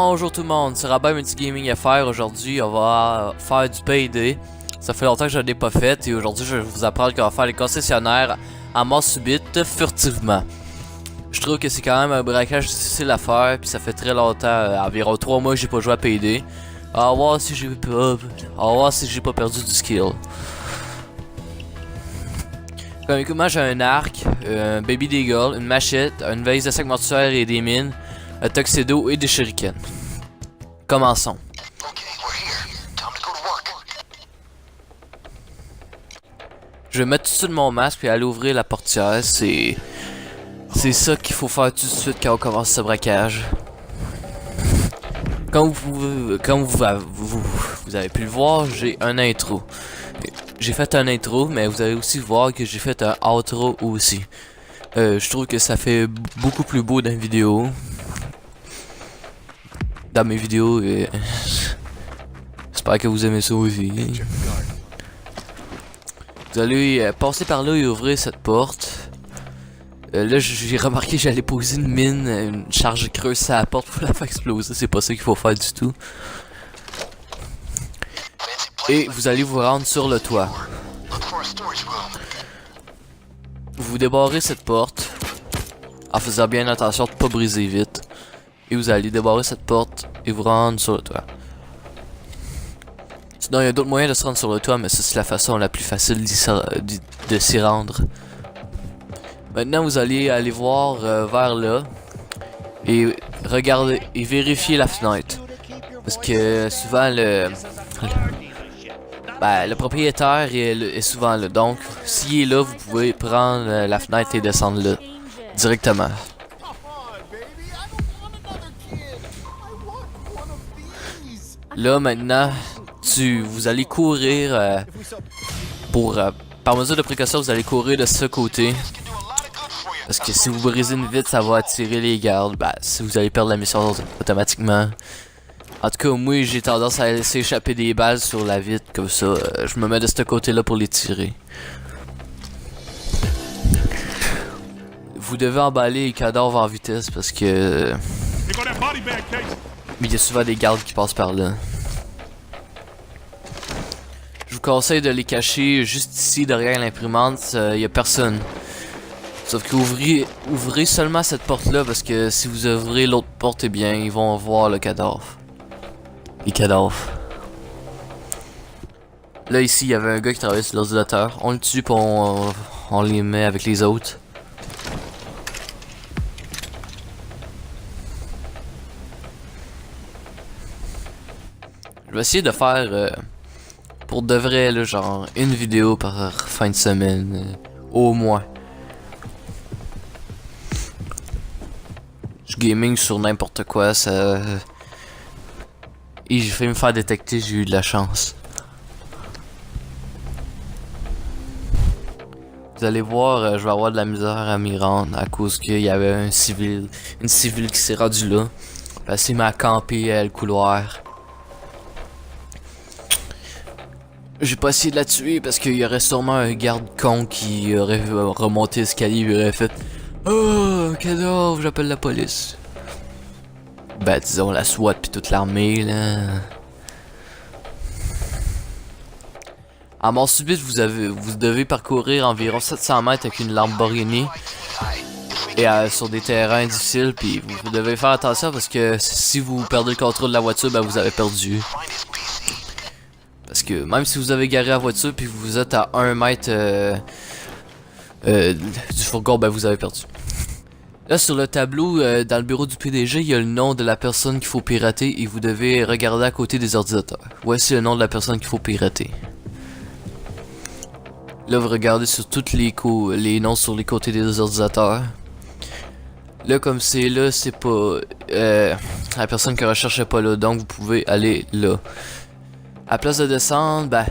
Bonjour tout le monde, c'est Robert Multigaming FR. Aujourd'hui, on va faire du Payday. Ça fait longtemps que je ne l'ai pas fait et aujourd'hui, je vais vous apprendre qu'on va faire les concessionnaires à mort subite furtivement. Je trouve que c'est quand même un braquage difficile à faire puis ça fait très longtemps, environ 3 mois que j'ai pas joué à Payday. On va voir si j'ai pas perdu du skill. Comme équipement, j'ai un arc, un baby deagle, une machette, une valise de sac mortuaire et des mines, un tuxedo et des shurikens. Commençons. Je vais mettre tout de suite mon masque et aller ouvrir la portière. C'est ça qu'il faut faire tout de suite quand on commence ce braquage. Comme vous avez pu le voir, j'ai un intro. J'ai fait un intro, mais vous allez aussi voir que j'ai fait un outro aussi. Je trouve que ça fait beaucoup plus beau dans une vidéo. Dans mes vidéos, j'espère que vous aimez ça aussi. Vous allez passer par là et ouvrir cette porte. Là, j'ai remarqué que j'allais poser une mine, une charge creuse sur la porte pour la faire exploser. C'est pas ça qu'il faut faire du tout. Et vous allez vous rendre sur le toit. Vous débarrez cette porte en faisant bien attention de ne pas briser vite. Et vous allez débarrer cette porte et vous rendre sur le toit. Sinon, il y a d'autres moyens de se rendre sur le toit, mais ça c'est la façon la plus facile de s'y rendre. Maintenant, vous allez aller voir vers là et regarder et vérifier la fenêtre. Parce que souvent le propriétaire est souvent là. Donc, s'il est là, vous pouvez prendre la fenêtre et descendre là directement. Là maintenant, vous allez courir par mesure de précaution, vous allez courir de ce côté. Parce que si vous brisez une vitre, ça va attirer les gardes. Si vous allez perdre la mission automatiquement. En tout cas, moi j'ai tendance à laisser échapper des balles sur la vitre comme ça. Je me mets de ce côté-là pour les tirer. Vous devez emballer les cadavres en vitesse parce que il y a souvent des gardes qui passent par là. Je vous conseille de les cacher juste ici derrière l'imprimante, il n'y a personne. Sauf que ouvrez seulement cette porte-là parce que si vous ouvrez l'autre porte, eh bien, ils vont voir le cadavre. Les cadavres. Là, ici, il y avait un gars qui travaillait sur l'ordinateur. On le tue puis on les met avec les autres. Je vais essayer de faire pour de vrai, là, genre une vidéo par fin de semaine, au moins. Je gaming sur n'importe quoi, ça. Et j'ai fait me faire détecter, j'ai eu de la chance. Vous allez voir, je vais avoir de la misère à m'y rendre à cause qu'il y avait une civile qui s'est rendue là. Elle s'est mise à camper le couloir. J'ai pas essayé de la tuer parce qu'il y aurait sûrement un garde con qui aurait remonté l'escalier et aurait fait oh, un cadavre, j'appelle la police. Disons la SWAT pis toute l'armée là. À mort subite, vous devez parcourir environ 700 mètres avec une Lamborghini. Et sur des terrains difficiles, puis vous devez faire attention parce que si vous perdez le contrôle de la voiture, vous avez perdu. Parce que même si vous avez garé la voiture puis vous êtes à 1 mètre du fourgon, vous avez perdu. Là sur le tableau, dans le bureau du PDG, il y a le nom de la personne qu'il faut pirater et vous devez regarder à côté des ordinateurs. Voici le nom de la personne qu'il faut pirater. Là vous regardez sur tous les noms sur les côtés des ordinateurs. Là comme c'est là, c'est pas la personne que recherche est pas là, donc vous pouvez aller là. À place de descendre,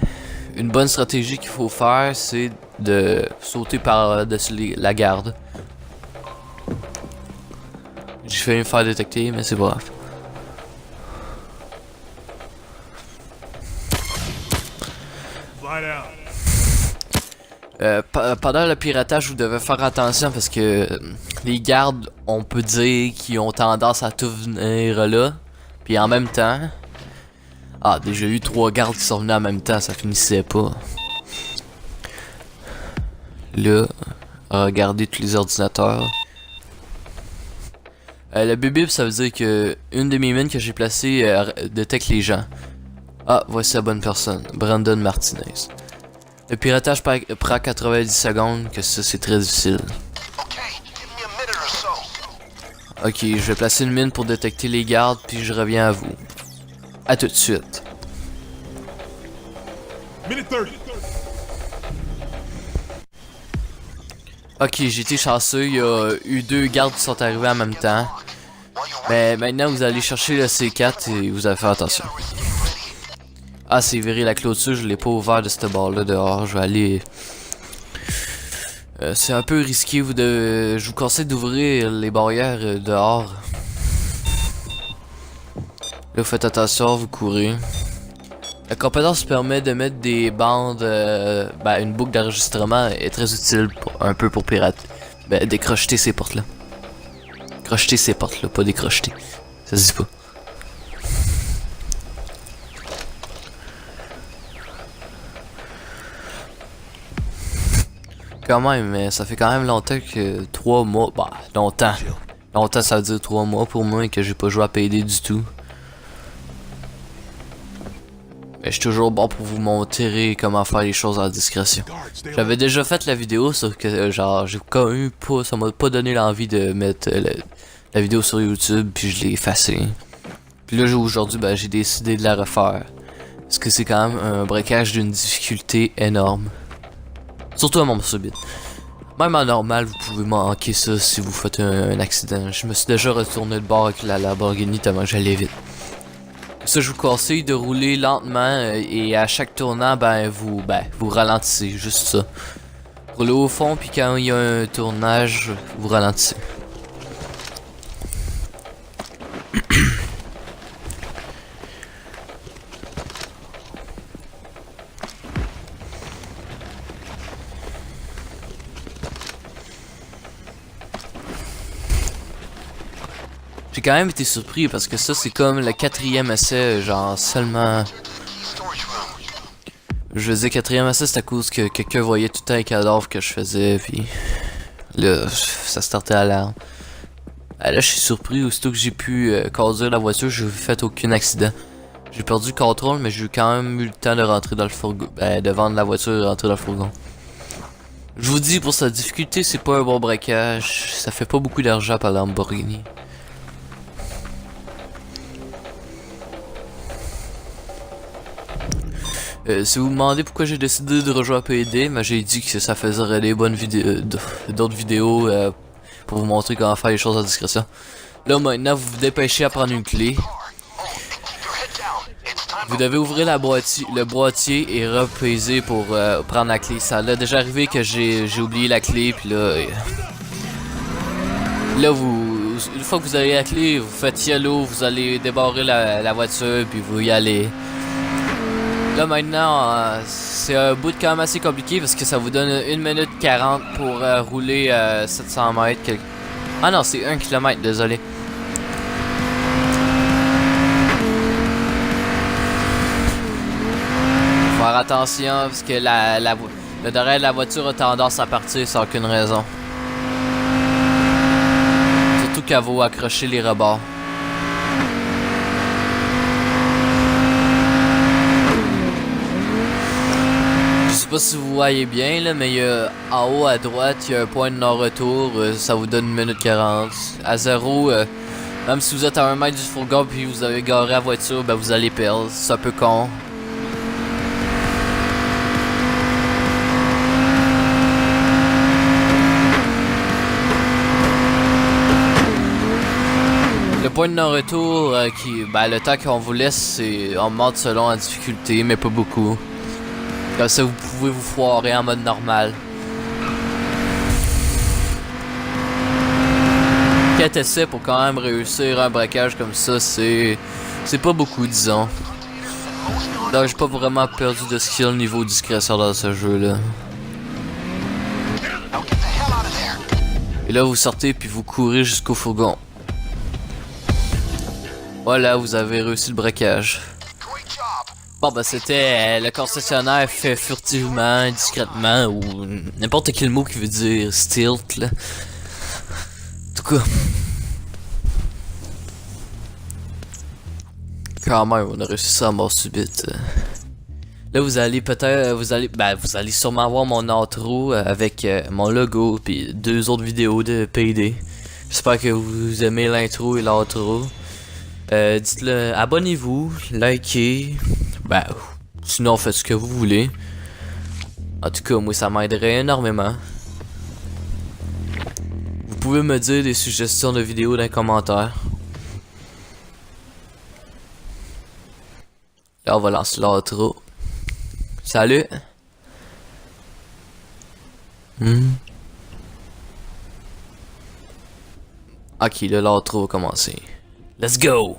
une bonne stratégie qu'il faut faire, c'est de sauter par-dessus la garde. J'ai failli me faire détecter, mais c'est pas grave. Pendant le piratage, vous devez faire attention parce que les gardes, on peut dire qu'ils ont tendance à tout venir là. Puis Puis en même temps... Ah, déjà eu 3 gardes qui sont venus en même temps, ça finissait pas. Là, regardez tous les ordinateurs. Le bébé, ça veut dire que une de mes mines que j'ai placées détecte les gens. Ah, voici la bonne personne, Brandon Martinez. Le piratage prend 90 secondes, que ça c'est très difficile. Ok, je vais placer une mine pour détecter les gardes, puis je reviens à vous. À tout de suite. Ok, j'ai été chanceux, il y a eu 2 gardes qui sont arrivés en même temps. Mais maintenant vous allez chercher le C4 et vous allez faire attention. Ah, c'est viré la clôture, je l'ai pas ouvert de cette barre là dehors, je vais aller... c'est un peu risqué, je vous conseille d'ouvrir les barrières dehors. Là, vous faites attention, vous courez. La compétence permet de mettre des bandes, une boucle d'enregistrement est très utile un peu pour pirater. Décrocheter ces portes là. Crocheter ces portes là, pas décrocheter. Ça se dit pas. Quand même, mais ça fait quand même longtemps que 3 mois, longtemps. Longtemps ça veut dire 3 mois pour moi et que j'ai pas joué à PD du tout. Mais je suis toujours bon pour vous montrer comment faire les choses en discrétion. J'avais déjà fait la vidéo, sauf que genre j'ai quand même pas, ça m'a pas donné l'envie de mettre la vidéo sur YouTube, puis je l'ai effacée. Puis là aujourd'hui, j'ai décidé de la refaire. Parce que c'est quand même un breakage d'une difficulté énorme. Surtout à mon subit. Même en normal, vous pouvez manquer ça si vous faites un accident. Je me suis déjà retourné de bord avec la Lamborghini tellement j'allais vite. Ça, je vous conseille de rouler lentement et à chaque tournant, vous ralentissez, juste ça. Roulez au fond, puis quand il y a un tournage, vous ralentissez. J'ai quand même été surpris parce que ça c'est comme le 4e essai, genre seulement... Je faisais 4e essai, c'est à cause que quelqu'un voyait tout le temps les cadavres que je faisais, puis... Là, ça startait à l'alarme. Là, je suis surpris, aussitôt que j'ai pu conduire la voiture, je n'ai fait aucun accident. J'ai perdu le contrôle, mais j'ai quand même eu le temps de rentrer dans le fourgon, de vendre la voiture et rentrer dans le fourgon. Je vous dis, pour sa difficulté, c'est pas un bon braquage, ça fait pas beaucoup d'argent par Lamborghini. Si vous me demandez pourquoi j'ai décidé de rejoindre PD, j'ai dit que ça faisait des bonnes vidéos, d'autres vidéos pour vous montrer comment faire les choses en discrétion. Là maintenant vous vous dépêchez à prendre une clé. Vous devez ouvrir le boîtier et repaiser pour prendre la clé. Ça l'a déjà arrivé que j'ai oublié la clé, puis là, une fois que vous avez la clé, vous faites yellow, vous allez débarrer la voiture, puis vous y allez. Là maintenant, c'est un bout quand même assez compliqué parce que ça vous donne 1 minute 40 pour rouler 700 mètres. Ah non, c'est 1 km, désolé. Faut faire attention parce que le derrière de la voiture a tendance à partir sans aucune raison. Surtout qu'elle va accrocher les rebords. Je sais pas si vous voyez bien là, mais en haut à droite, il y a un point de non-retour, ça vous donne 1 minute 40. À 0, même si vous êtes à 1 mètre du fourgon puis vous avez garé la voiture, vous allez perdre, c'est un peu con. Le point de non-retour, le temps qu'on vous laisse, on monte selon la difficulté, mais pas beaucoup. Comme ça, vous pouvez vous foirer en mode normal. 4 essais pour quand même réussir un braquage comme ça, c'est pas beaucoup, disons. Donc, j'ai pas vraiment perdu de skill niveau discrétion dans ce jeu-là. Et là, vous sortez puis vous courez jusqu'au fourgon. Voilà, vous avez réussi le braquage. Bon bah c'était le concessionnaire fait furtivement, discrètement, ou n'importe quel mot qui veut dire stealth là. En tout cas. Quand même, on a réussi ça à mort subite. Là vous allez peut-être, vous allez sûrement voir mon outro avec mon logo puis 2 autres vidéos de Payday. J'espère que vous aimez l'intro et l'outro. Dites-le, abonnez-vous, likez, sinon faites ce que vous voulez. En tout cas, moi ça m'aiderait énormément. Vous pouvez me dire des suggestions de vidéos dans les commentaires. Là on va lancer l'outro. Salut! Ok, là l'outro va commencer. Let's go!